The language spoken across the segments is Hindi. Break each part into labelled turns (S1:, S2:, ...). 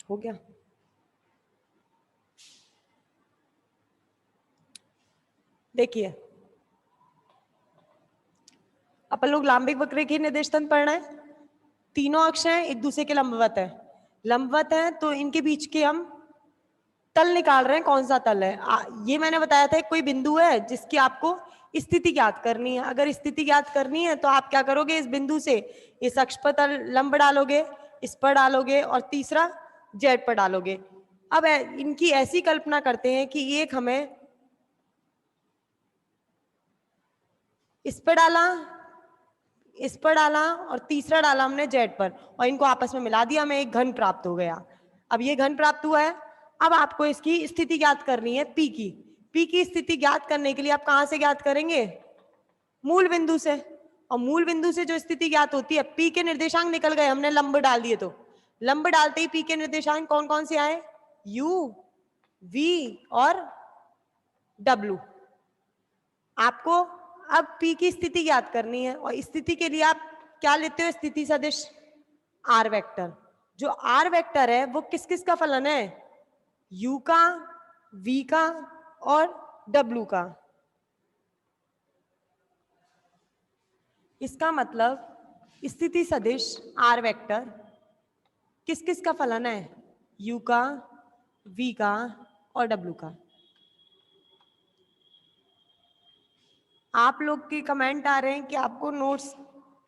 S1: हो गया? देखिए अपन लोग लांबिक वक्रेखीय निर्देश तंत्र पढ़ रहे हैं। तीनों अक्ष हैं, एक दूसरे के लंबवत है। लंबवत है तो इनके बीच के हम तल निकाल रहे हैं, कौन सा तल है। ये मैंने बताया था कोई बिंदु है जिसकी आपको स्थिति ज्ञात करनी है। अगर स्थिति ज्ञात करनी है तो आप क्या करोगे, इस बिंदु से इस अक्ष पर तल लंब डालोगे, इस पर डालोगे और तीसरा जेड पर डालोगे। अब इनकी ऐसी कल्पना करते हैं कि एक हमें इस पर डाला, इस पर डाला और तीसरा डाला हमने जेड पर और इनको आपस में मिला दिया, हमें एक घन प्राप्त हो गया। अब ये घन प्राप्त हुआ है। अब आपको इसकी स्थिति ज्ञात करनी है पी की। पी की स्थिति ज्ञात करने के लिए आप कहां से ज्ञात करेंगे, मूल बिंदु से। और मूल बिंदु से जो स्थिति ज्ञात होती है, पी के निर्देशांक निकल गए, हमने लंब डाल दिए। तो लंब डालते ही पी के निर्देशांक कौन कौन से आए, यू, वी और डब्ल्यू। आपको अब पी की स्थिति ज्ञात करनी है और स्थिति के लिए आप क्या लेते हो, स्थिति सदिश आर वेक्टर। जो आर वेक्टर है वो किस किस का फलन है, यू का, वी का और डब्ल्यू का। इसका मतलब स्थिति सदिश आर वेक्टर किस किस का फलन है, यू का, वी का और डब्ल्यू का। आप लोग के कमेंट आ रहे हैं कि आपको नोट्स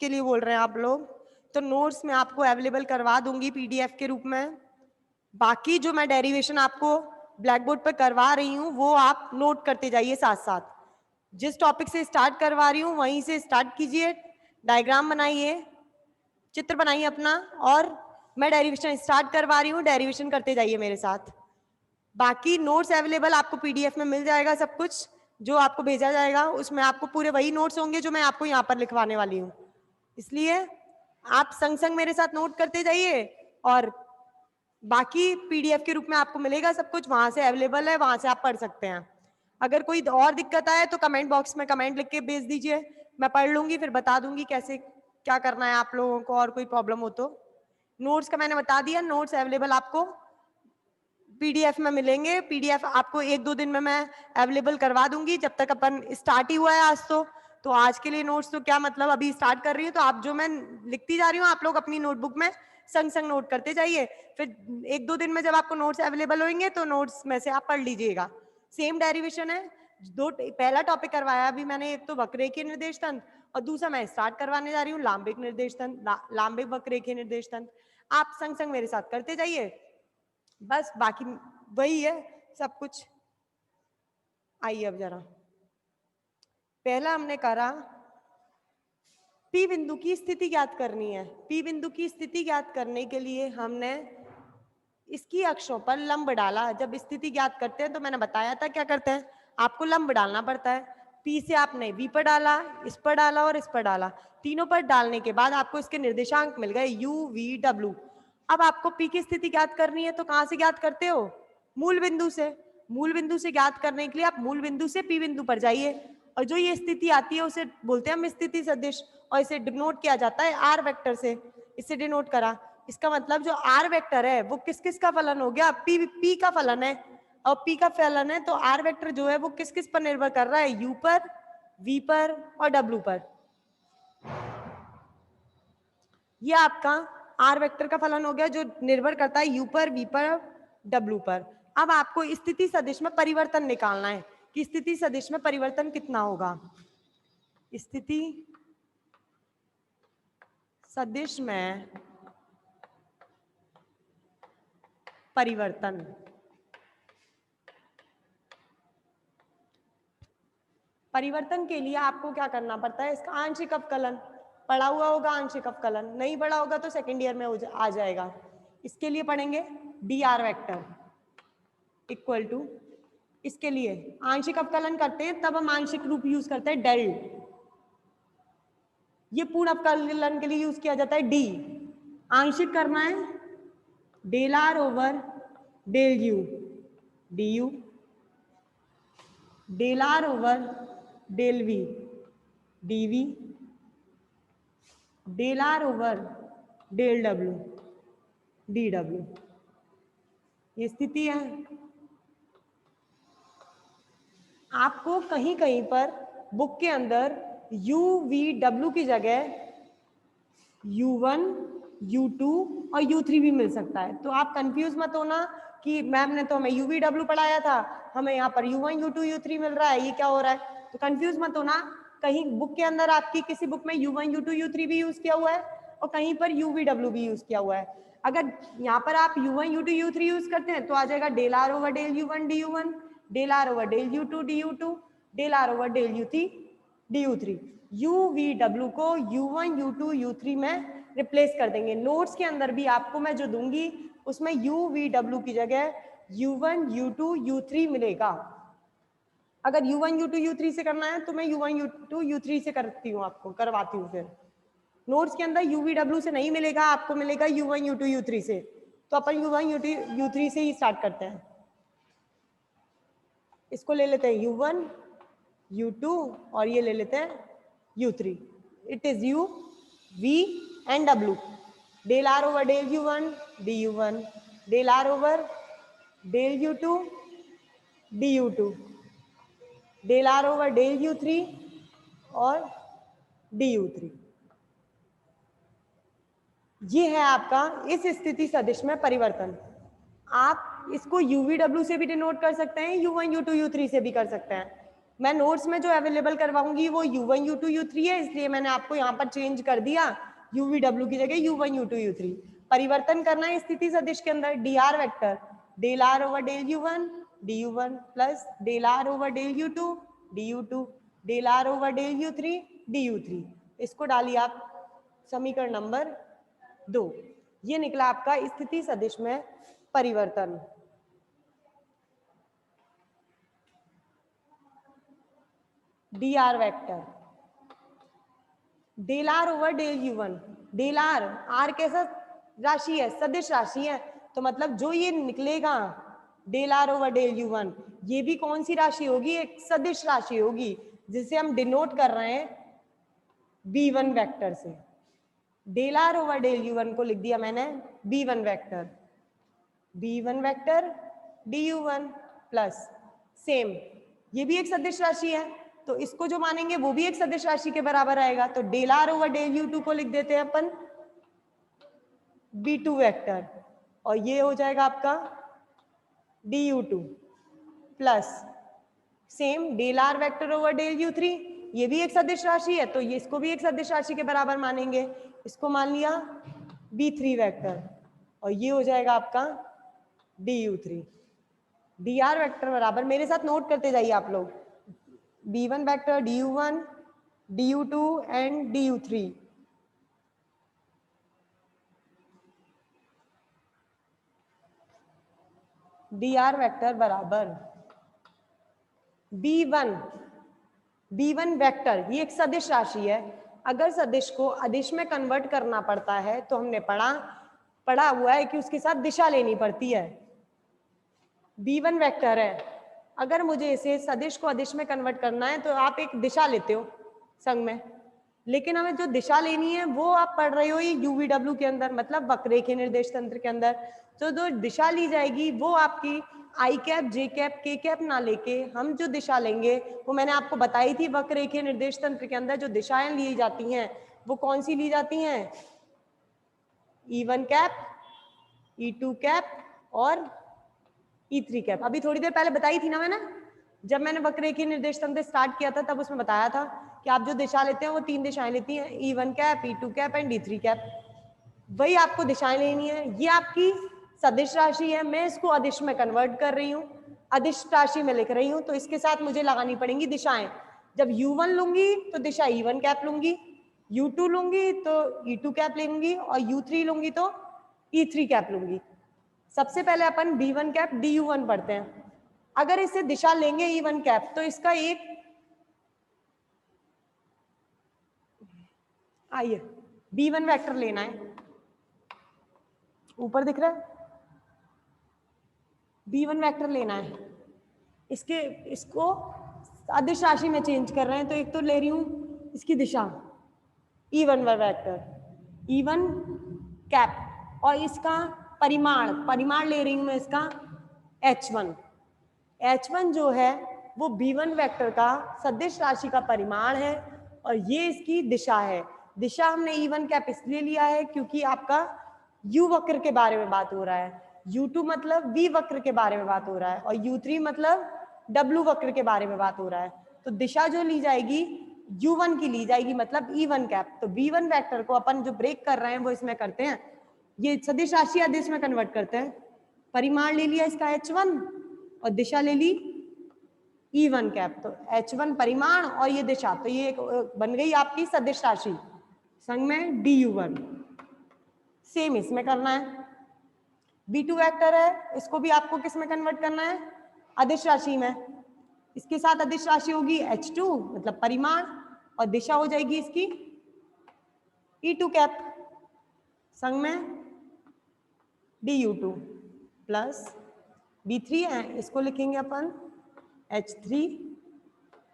S1: के लिए बोल रहे हैं आप लोग, तो नोट्स मैं आपको अवेलेबल करवा दूंगी पीडीएफ के रूप में। बाकी जो मैं डेरिवेशन आपको ब्लैक बोर्ड पर करवा रही हूँ वो आप नोट करते जाइए साथ साथ। जिस टॉपिक से स्टार्ट करवा रही हूँ वहीं से स्टार्ट कीजिए, डायग्राम बनाइए, चित्र बनाइए अपना, और मैं डेरिवेशन स्टार्ट करवा रही हूँ, डेरिवेशन करते जाइए मेरे साथ। बाकी नोट्स अवेलेबल आपको पीडीएफ में मिल जाएगा, सब कुछ जो आपको भेजा जाएगा उसमें आपको पूरे वही नोट्स होंगे जो मैं आपको यहाँ पर लिखवाने वाली हूँ। इसलिए आप संग संग मेरे साथ नोट करते जाइए और बाकी पीडीएफ के रूप में आपको मिलेगा सब कुछ, वहां से अवेलेबल है, वहां से आप पढ़ सकते हैं। अगर कोई और दिक्कत आए तो कमेंट बॉक्स में कमेंट लिख के भेज दीजिए, मैं पढ़ लूंगी, फिर बता दूंगी कैसे क्या करना है आप लोगों को, और कोई प्रॉब्लम हो तो। नोट्स का मैंने बता दिया, नोट्स अवेलेबल आपको पीडीएफ में मिलेंगे। पीडीएफ आपको एक दो दिन में मैं अवेलेबल करवा दूंगी, जब तक अपन स्टार्ट ही हुआ है आज। तो आज के लिए नोट्स तो क्या मतलब, अभी स्टार्ट कर रही हूँ तो आप जो मैं लिखती जा रही हूँ आप लोग अपनी नोटबुक में संग संग नोट करते जाइए। फिर एक दो दिन में जब आपको नोट्स अवेलेबल होंगे तो नोट्स में से आप पढ़ लीजिएगा। सेम डेरिवेशन है, पहला टॉपिक करवाया अभी मैंने, एक तो वक्रेखीय निर्देश तंत्र और दूसरा मैं स्टार्ट करवाने जा रही हूँ लांबिक निर्देश तंत्र, लांबिक वक्रेखीय निर्देश तंत्र। आप संग संग मेरे साथ करते जाइए, बस बाकी वही है सब कुछ। आइए अब जरा, पहला हमने करा पी बिंदु की स्थिति ज्ञात करनी है। पी बिंदु की स्थिति ज्ञात करने के लिए हमने इसकी अक्षों पर लंब डाला। जब स्थिति ज्ञात करते हैं तो मैंने बताया था क्या करते हैं, आपको लंब डालना पड़ता है। पी से आपने वी पर डाला, इस पर डाला और इस पर डाला, तीनों पर डालने के बाद आपको इसके निर्देशांक मिल गए यू, वी, डब्ल्यू। अब आपको पी की स्थिति ज्ञात करनी है तो कहां से ज्ञात करते हो, मूल बिंदु से। मूल बिंदु से ज्ञात करने के लिए आप मूल बिंदु से पी बिंदु पर जाइए और जो ये स्थिति आती है उसे बोलते हैं हम स्थिति सदिश, और इसे डिनोट किया जाता है आर वेक्टर से। इसे डिनोट करा, इसका मतलब जो आर वेक्टर है वो किस किस का फलन हो गया, पी का फलन है। और पी का फलन है तो आर वेक्टर जो है वो किस किस पर निर्भर कर रहा है, यू पर, वी पर और डब्ल्यू पर। ये आपका आर वेक्टर का फलन हो गया जो निर्भर करता है यू पर, वी पर, डब्ल्यू पर। अब आपको स्थिति सदिश में परिवर्तन निकालना है कि स्थिति सदिश में परिवर्तन कितना होगा। स्थिति सदिश में परिवर्तन, परिवर्तन के लिए आपको क्या करना पड़ता है, इसका आंशिक अवकलन। पढ़ा हुआ होगा आंशिक अवकलन, नहीं पढ़ा होगा तो सेकेंड ईयर में आ जाएगा। इसके लिए पढ़ेंगे D R vector equal to, इसके लिए आंशिक अवकलन करते हैं तब हम आंशिक रूप यूज करते हैं डेल। ये पूर्ण अवकलन के लिए यूज किया जाता है डी। आंशिक करना है del R over del U, D U, del R over del V, D V, del R over del W, D W. ये स्थिति है। आपको कहीं कहीं पर बुक के अंदर यू वी डब्ल्यू की जगह U1, U2 और U3 भी मिल सकता है। तो आप कंफ्यूज मत होना कि मैम ने तो हमें UVW पढ़ाया था, हमें यहाँ पर U1, U2, U3 मिल रहा है, ये क्या हो रहा है। तो कंफ्यूज मत होना, कहीं बुक के अंदर आपकी किसी बुक में U1, U2, U3 भी यूज किया हुआ है और कहीं पर UVW भी यूज किया हुआ है। अगर यहाँ पर आप U1, U2, U3 यूज करते हैं तो आ जाएगा del R over del U1 DU1, del R over del U2 DU2, del R over del U3 DU3। UVW को U1, U2, U3 में रिप्लेस कर देंगे। नोट्स के अंदर भी आपको मैं जो दूंगी उसमें UVW की जगह U1, U2, U3 मिलेगा। अगर U1, U2, U3 से करना है तो मैं U1, U2, U3 से करती हूँ, आपको करवाती हूँ। फिर नोट्स के अंदर UVW से नहीं मिलेगा, आपको मिलेगा U1, U2, U3 से। तो अपन U1, U2, U3 से ही स्टार्ट करते हैं। इसको ले लेते हैं U1, U2 और ये ले लेते हैं U3। It is U, V and W। Del R over del U1 DU1, del R over del U2 DU2, del R over del U3 और DU3। ये है आपका इस स्थिति सदिश में परिवर्तन। आप इसको UVW से भी डिनोट कर सकते हैं, U1, U2, U3 से भी कर सकते हैं। मैं नोट्स में जो अवेलेबल करवाऊंगी वो U1, U2, U3 है, इसलिए मैंने आपको यहाँ पर चेंज कर दिया, UVW की जगह U1, U2, U3। परिवर्तन करना है स्थिति सदिश के अंदर, dr vector del R over del U1 DU1 plus del R over del U2 DU2, del R over del U3 DU3। इसको डालिए आप समीकरण नंबर 2। ये निकला आपका स्थिति सदिश में परिवर्तन। dr vector del R over del U1, del R, R कैसा राशि है, सदिश राशि है, तो मतलब जो ये निकलेगा del R over del U1, ये भी कौन सी राशि होगी, एक सदिश राशि होगी, जिसे हम डिनोट कर रहे हैं B1 वेक्टर से। Del R over del U1 को लिख दिया मैंने B1 vector, B1 vector DU1 plus same, ये भी एक सदिश राशि है, तो इसको जो मानेंगे वो भी एक सदिश राशि के बराबर आएगा। तो del R over del U2 को लिख देते हैं अपन B2 वेक्टर और ये हो जाएगा आपका DU2 plus same del R vector over del U3, ये भी एक सदिश राशि है, तो ये इसको भी एक सदिश राशि के बराबर मानेंगे, इसको मान लिया B3 वेक्टर और ये हो जाएगा आपका DU3। dr वेक्टर बराबर, मेरे साथ नोट करते जाइए आप लोग, B1 vector DU1, DU2 and DU3। dr vector बराबर B1 वेक्टर, ये एक सदिश राशि है। अगर सदिश को अदिश में कन्वर्ट करना पड़ता है तो हमने पढ़ा हुआ है कि उसके साथ दिशा लेनी पड़ती है। B1 वेक्टर है, अगर मुझे इसे सदिश को अदिश में कन्वर्ट करना है तो आप एक दिशा लेते हो संग में, लेकिन हमें जो दिशा लेनी है वो आप पढ़ रहे हो ये UVW के अंदर, मतलब वक्ररेखीय निर्देश तंत्र के अंदर। तो जो दिशा ली जाएगी वो आपकी I cap, J cap, K cap ना लेके हम जो दिशा लेंगे वो मैंने आपको बताई थी, वक्ररेखीय निर्देश तंत्र के अंदर जो दिशाएं ली जाती हैं वो कौन सी ली जाती हैं, E1 कैप, E2 कैप और E3 कैप। अभी थोड़ी देर पहले बताई थी ना मैंने, जब मैंने वक्ररेखीय निर्देश तंत्र स्टार्ट किया था तब उसमें बताया था कि आप जो दिशा लेते हैं वो 3 दिशाएं लेती हैं, E1 cap, E2 cap and E3 cap. वही आपको दिशाएं लेनी है। ये आपकी सदिश राशि है, मैं इसको अदिश में कन्वर्ट कर रही हूँ, अदिश राशि में लिख रही हूँ, तो इसके साथ मुझे लगानी पड़ेंगी दिशाएं। जब U1 लूंगी तो दिशा E1 कैप लूंगी, U2 लूंगी तो E2 कैप लूंगी और U3 लूंगी तो E3 कैप लूंगी। सबसे पहले अपन B1 कैप DU1 पढ़ते हैं। अगर इसे दिशा लेंगे E1 कैप तो इसका एक, आइए B1 वेक्टर लेना है, ऊपर दिख रहा है, B1 वेक्टर लेना है, इसको अदिश राशि में चेंज कर रहे हैं, तो एक तो ले रही हूं इसकी दिशा E1 वेक्टर, E1 कैप, और इसका परिमाण ले रही हूं मैं इसका H1, H1 जो है वो B1 वेक्टर का सदिश राशि का परिमाण है और ये इसकी दिशा है। दिशा हमने E1 कैप इसलिए लिया है क्योंकि आपका U वक्र के बारे में बात हो रहा है, U2 मतलब V वक्र के बारे में बात हो रहा है और U3 मतलब W वक्र के बारे में बात हो रहा है। तो दिशा जो ली जाएगी U1 की ली जाएगी, मतलब E1 कैप। तो B1 वेक्टर को अपन जो ब्रेक कर रहे हैं वो इसमें करते हैं, ये सदिश राशि अदिश में कन्वर्ट करते हैं। परिमाण ले लिया इसका H1 और दिशा ले ली E1 कैप। तो H1 परिमाण और ये दिशा, तो ये बन गई आपकी सदिश राशि संग में DU1। सेम इसमें करना है। B2 वेक्टर है, इसको भी आपको किस में कन्वर्ट करना है, अदिश राशि में। इसके साथ अदिश राशि होगी H2 मतलब परिमाण और दिशा हो जाएगी इसकी E2 कैप संग में DU2 प्लस B3 है, इसको लिखेंगे अपन H3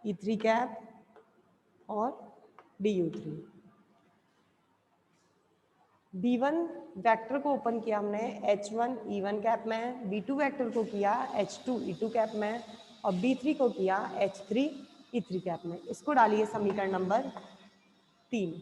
S1: E3 कैप और DU3। B1 वेक्टर को ओपन किया हमने H1 E1 कैप में, B2 वेक्टर को किया H2 E2 कैप में और B3 को किया H3 E3 कैप में। इसको डालिए समीकरण नंबर 3।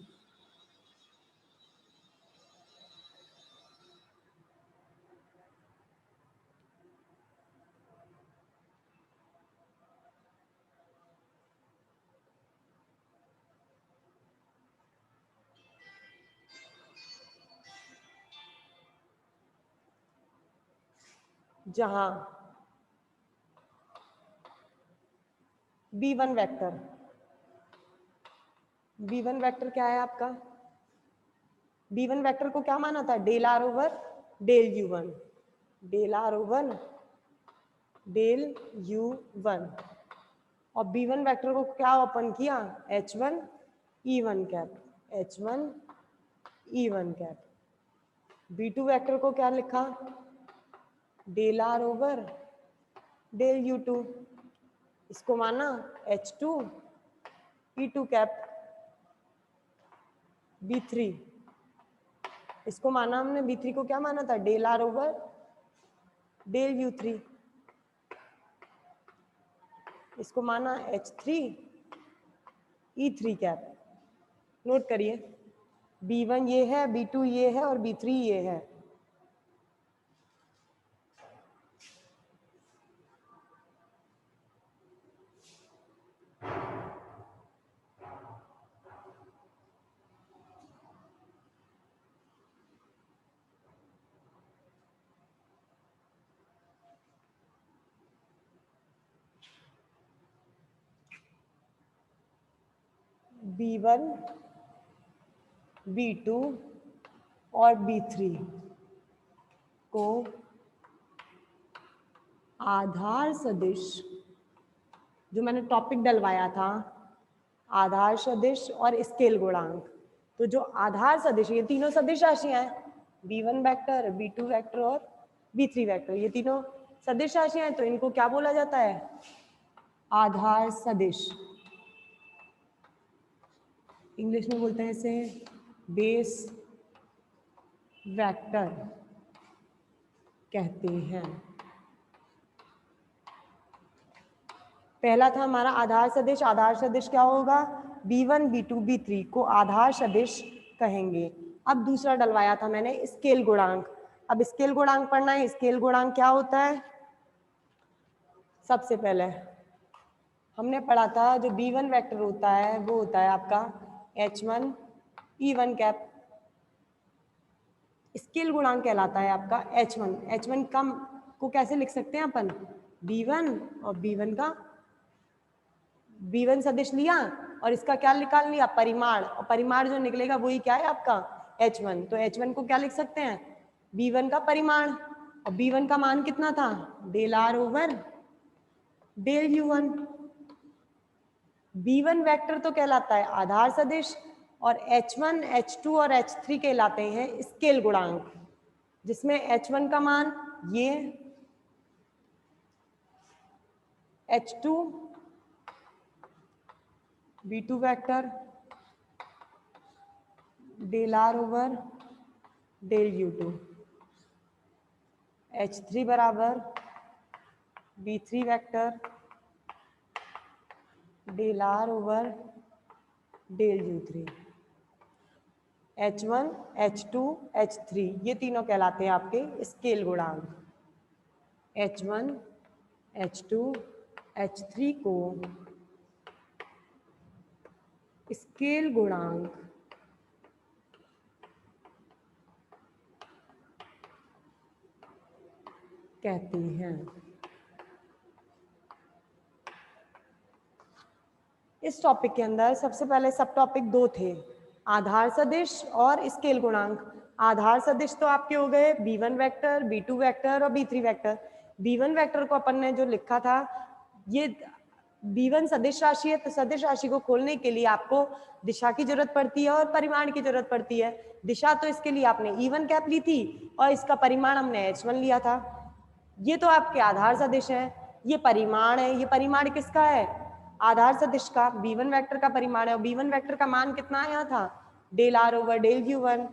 S1: जहां B1 वेक्टर क्या है आपका, B1 वेक्टर को क्या माना था, del R over del U1, del R over del U1। और B1 वेक्टर को क्या ओपन किया, H1 E1 cap, H1 E1 cap. B2 vector को क्या लिखा, del R over del U2, इसको माना H2 E2 कैप। B3, इसको माना हमने, B3 को क्या माना था, del R over del U3, इसको माना H3 E3 कैप। नोट करिए, B1 ये है, B2 ये है और B3 ये है। B1 B2 और B3 को आधार सदिश, जो मैंने टॉपिक डलवाया था, आधार सदिश और स्केल गुणांक। तो जो आधार सदिश, ये तीनों सदिश राशियां हैं, B1 वेक्टर, B2 वेक्टर और B3 वेक्टर, ये तीनों सदिश राशियां हैं। तो इनको क्या बोला जाता है, आधार सदिश। इंग्लिश में बोलते हैं इसे बेस वेक्टर कहते हैं। पहला था हमारा आधार सदिश। आधार सदिश क्या होगा, B1 B2 B3 को आधार सदिश कहेंगे। अब दूसरा डलवाया था मैंने स्केल गुणांक। अब स्केल गुणांक पढ़ना है। स्केल गुणांक क्या होता है, सबसे पहले हमने पढ़ा था जो B1 वेक्टर होता है वो होता है आपका H1 E1 कैप। स्केल गुणांक कहलाता है आपका H1। H1 कम को कैसे लिख सकते हैं अपन, B1 और B1 का B1 सदिश लिया और इसका क्या निकाल लिया, परिमाण, और परिमाण जो निकलेगा वही क्या है आपका H1। तो H1 को क्या लिख सकते हैं, B1 का परिमाण, और B1 का मान कितना था, del R over del U1। B1 vector तो कहलाता है आधार सदिश और H1 H2 और H3 कहलाते हैं स्केल गुणांक, जिसमें H1 का मान ये, H2 B2 vector del R over del U2, H3 बराबर B3 vector del R over del U3, H1, H2, H3 ये तीनों कहलाते हैं आपके स्केल गुणांक। H1, H2, H3 को स्केल गुणांक कहते हैं। इस टॉपिक के अंदर सबसे पहले सब टॉपिक दो थे, आधार सदिश और स्केल गुणांक। आधार सदिश तो आपके हो गए B1 वेक्टर, B2 वेक्टर और B3 वेक्टर। B1 वेक्टर को अपन ने जो लिखा था, ये B1 सदिश राशि है, तो सदिश राशि को खोलने के लिए आपको दिशा की जरूरत पड़ती है और परिमाण की जरूरत पड़ती है। दिशा तो इसके लिए आपने E1 कैप ली थी और इसका परिमाण हमने H1 लिया था। ये तो आपके आधार सदिश है, ये परिमाण है। ये परिमाण किसका है? आधार सदिश का, B1 वेक्टर का परिमाण है। और B1 वेक्टर का मान कितना आया था? Del R over del U1।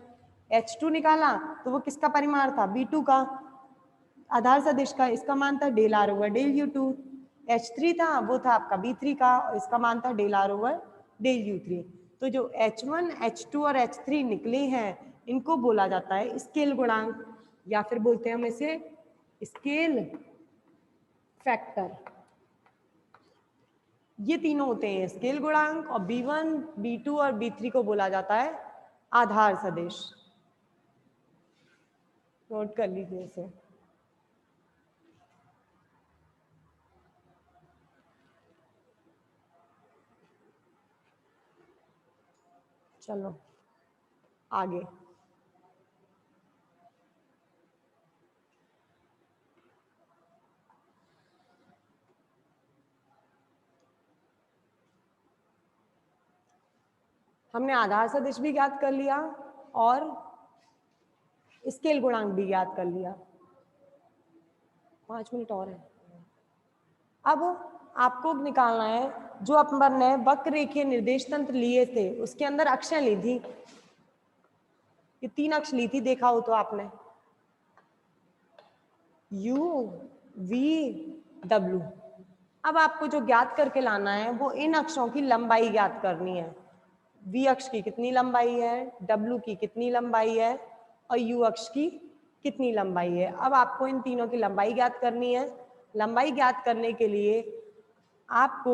S1: H2 निकाला तो वो किसका परिमाण था? B2 का, आधार सदिश का। इसका मान था del R over del U2। H3 था, वो था आपका B3 का, और इसका मान था del R over del U3। तो जो H1, H2 और H3 निकले हैं, इनको बोला जाता है स्केल गुणांक, या फिर बोलते हैं हम इसे स्केल फैक्टर। ये तीनों होते हैं स्केल गुणांक, और B1, B2 और B3 को बोला जाता है आधार सदिश। नोट कर लीजिए इसे। चलो आगे। हमने आधार सदिश भी ज्ञात कर लिया और स्केल गुणांक भी ज्ञात कर लिया। 5 मिनट और है। अब आपको निकालना है, जो अपन ने वक्र रेखीय निर्देश तंत्र लिए थे उसके अंदर अक्षें ली थी, ये 3 अक्ष ली थी, देखा हो तो आपने, U, V, W। अब आपको जो ज्ञात करके लाना है वो इन अक्षों की लंबाई ज्ञात करनी है। V अक्ष की कितनी लंबाई है, W की कितनी लंबाई है और U अक्ष की कितनी लंबाई है। अब आपको इन तीनों की लंबाई ज्ञात करनी है। लंबाई ज्ञात करने के लिए आपको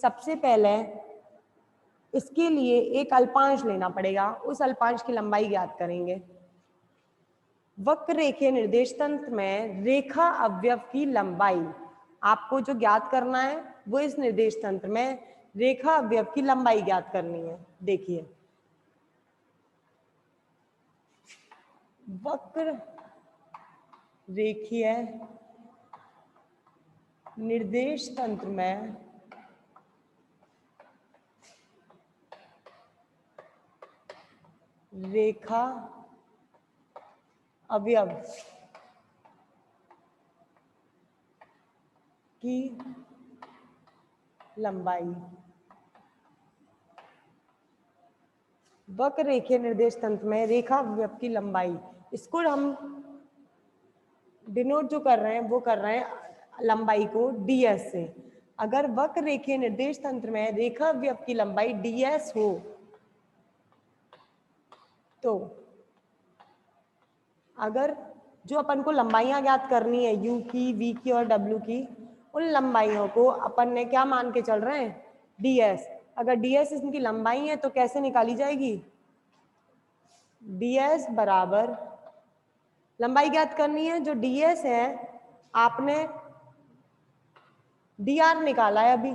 S1: सबसे पहले इसके लिए एक अल्पांश लेना पड़ेगा, उस अल्पांश की लंबाई ज्ञात करेंगे। वक्र रेखीय निर्देश तंत्र में रेखा अवयव की लंबाई आपको जो ज्ञात करना है वो इस निर्देश तंत्र में रेखा अवयव की लंबाई ज्ञात करनी है। देखिए, वक्र रेखीय निर्देश तंत्र में रेखा अवयव की लंबाई, वक्र रेखीय निर्देश तंत्र में रेखा अवयव की लंबाई, इसको हम डिनोट जो कर रहे हैं वो कर रहे हैं लंबाई को ds से। अगर वक्र रेखीय निर्देश तंत्र में रेखा अवयव की लंबाई ds हो तो अगर जो अपन को लंबाइयां ज्ञात करनी है u की, v की और w की, उन लंबाइयों को अपन ने क्या मान के चल रहे हैं? ds। अगर ds इनकी लंबाई है तो कैसे निकाली जाएगी? ds बराबर, लंबाई ज्ञात करनी है, जो ds है आपने dr निकाला है अभी।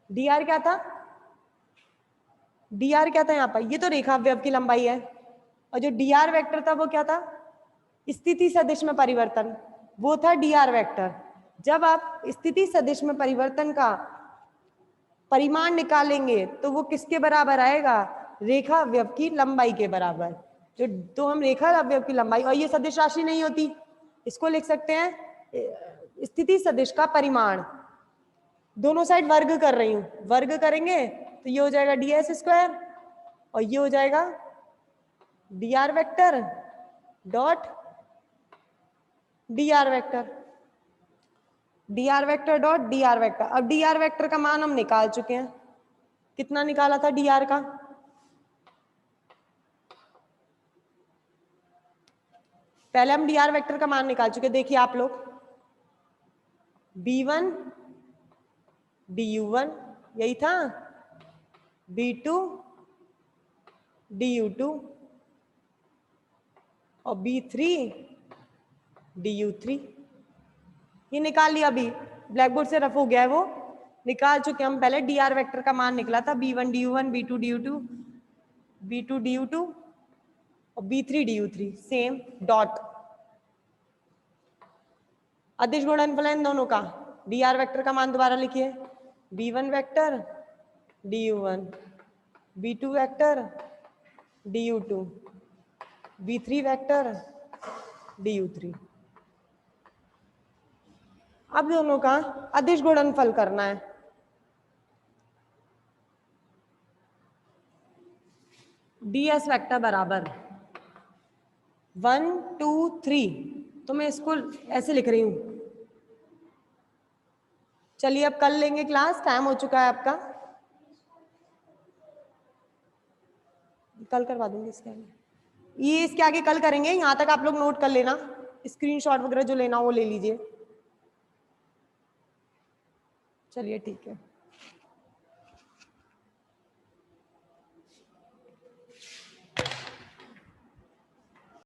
S1: dr क्या था? dr क्या था यहाँ पर? ये तो रेखा अवयव की लंबाई है। और जो dr वेक्टर था वो क्या था? स्थिति सदिश में परिवर्तन, वो था dr वेक्टर। जब आप स्थिति सदिश में परिवर्तन का परिमाण निकालेंगे तो वो किसके बराबर आएगा? रेखा अवयव की लंबाई के बराबर। जो तो हम रेखा अवयव की लंबाई, और ये सदिश राशि नहीं होती, इसको लिख सकते हैं स्थिति सदिश का परिमाण। दोनों साइड वर्ग कर रही हूं, वर्ग करेंगे तो ये हो जाएगा ds स्क्वायर और ये हो जाएगा dr vector dot dr vector. D R vector dot D R vector. अब डी आर वेक्टर का मान हम निकाल चुके हैं, कितना निकाला था डी आर का, पहले हम डी आर वेक्टर का मान निकाल चुके, देखिए आप लोग b1 du1 यही था, b2 du2 और b3 du3, ये निकाल लिया। अभी ब्लैक बोर्ड से रफ हो गया है वो, निकाल चुके हम। पहले डी आर वेक्टर का मान निकला था b1 du1 b2 du2 b2 du2 और b3 du3, सेम डॉट अदिश गुणनफल इन दोनों का। डी आर वेक्टर का मान दोबारा लिखिए, b1 vector du1 b2 vector du2 b3 vector du3। अब दोनों का अदिश गुणनफल करना है। ds वेक्टर बराबर 1 2 3, तो मैं इसको ऐसे लिख रही हूं। चलिए अब कल लेंगे क्लास, टाइम हो चुका है आपका, कल करवा दूंगी इसके आगे, ये इसके आगे कल करेंगे। यहां तक आप लोग नोट कर लेना, स्क्रीनशॉट वगैरह जो लेना वो ले लीजिए। चलिए ठीक है।